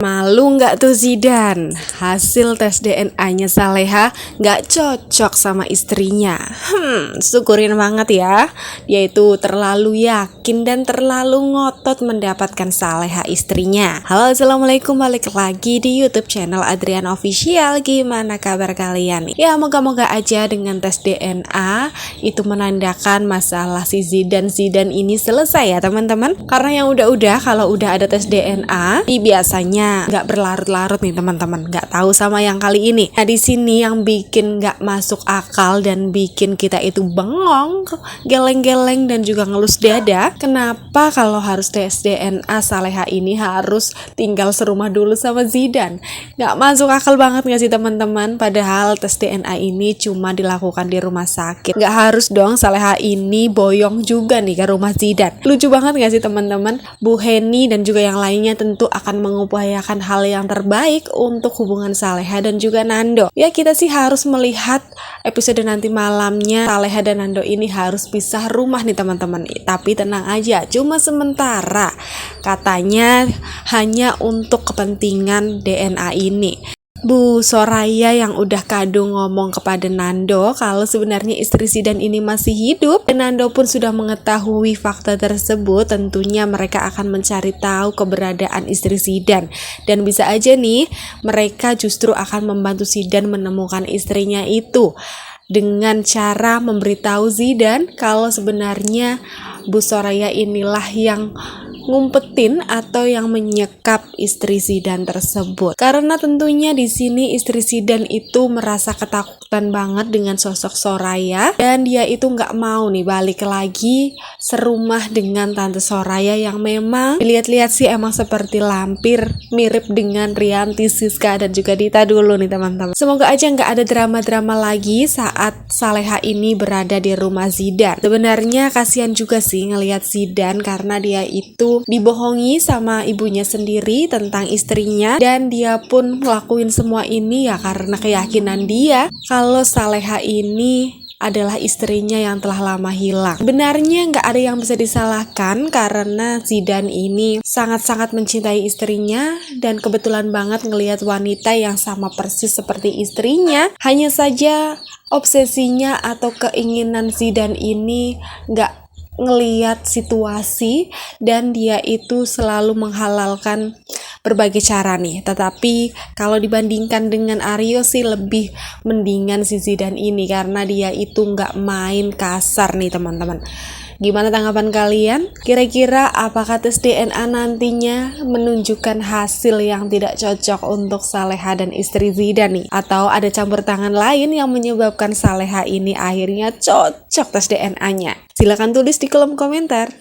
Malu nggak tuh Zidane? Hasil tes DNA-nya Saleha nggak cocok sama istrinya. Syukurin banget ya. Dia itu terlalu yakin dan terlalu ngotot mendapatkan Saleha istrinya. Halo, assalamualaikum, balik lagi di YouTube channel Adrian Official. Gimana kabar kalian? Ya, moga-moga aja dengan tes DNA itu menandakan masalah si Zidane ini selesai ya teman-teman. Karena yang udah kalau udah ada tes DNA, biasanya nggak berlarut-larut nih teman-teman, nggak tahu sama yang kali ini. Nah, di sini yang bikin nggak masuk akal dan bikin kita itu bengong, geleng-geleng dan juga ngelus dada. Kenapa kalau harus tes DNA Saleha ini harus tinggal serumah dulu sama Zidane? Nggak masuk akal banget nggak sih teman-teman? Padahal tes DNA ini cuma dilakukan di rumah sakit. Nggak harus dong Saleha ini boyong juga nih ke rumah Zidane. Lucu banget nggak sih teman-teman? Bu Heni dan juga yang lainnya tentu akan mengupayakan hal yang terbaik untuk hubungan Saleha dan juga Nando. Ya, kita sih harus melihat episode nanti malamnya Saleha dan Nando ini harus pisah rumah nih teman-teman. Tapi tenang aja, cuma sementara. Katanya hanya untuk kepentingan DNA ini. Bu Soraya yang udah kadung ngomong kepada Nando kalau sebenarnya istri Zidane ini masih hidup, dan Nando pun sudah mengetahui fakta tersebut. Tentunya mereka akan mencari tahu keberadaan istri Zidane, dan bisa aja nih mereka justru akan membantu Zidane menemukan istrinya itu dengan cara memberitahu Zidane kalau sebenarnya Bu Soraya inilah yang ngumpetin atau yang menyekap istri Zidane tersebut. Karena tentunya di sini istri Zidane itu merasa ketakutan banget dengan sosok Soraya, dan dia itu nggak mau nih balik lagi serumah dengan tante Soraya yang memang dilihat-lihat sih emang seperti lampir, mirip dengan Rianti, Siska dan juga Dita dulu nih teman-teman. Semoga aja nggak ada drama-drama lagi saat Saleha ini berada di rumah Zidane. Sebenarnya kasihan juga sih ngelihat Zidane karena dia itu dibohongi sama ibunya sendiri tentang istrinya, dan dia pun ngelakuin semua ini ya karena keyakinan dia kalau Saleha ini adalah istrinya yang telah lama hilang. Sebenarnya nggak ada yang bisa disalahkan karena Zidane ini sangat-sangat mencintai istrinya, dan kebetulan banget ngelihat wanita yang sama persis seperti istrinya. Hanya saja obsesinya atau keinginan Zidane ini nggak ngeliat situasi, dan dia itu selalu menghalalkan berbagai cara nih. Tetapi kalau dibandingkan dengan Aryo sih lebih mendingan si Zidane ini karena dia itu nggak main kasar nih teman-teman. Gimana tanggapan kalian? Kira-kira apakah tes DNA nantinya menunjukkan hasil yang tidak cocok untuk Saleha dan istri Zidane nih? Atau ada campur tangan lain yang menyebabkan Saleha ini akhirnya cocok tes DNA-nya? Silahkan tulis di kolom komentar.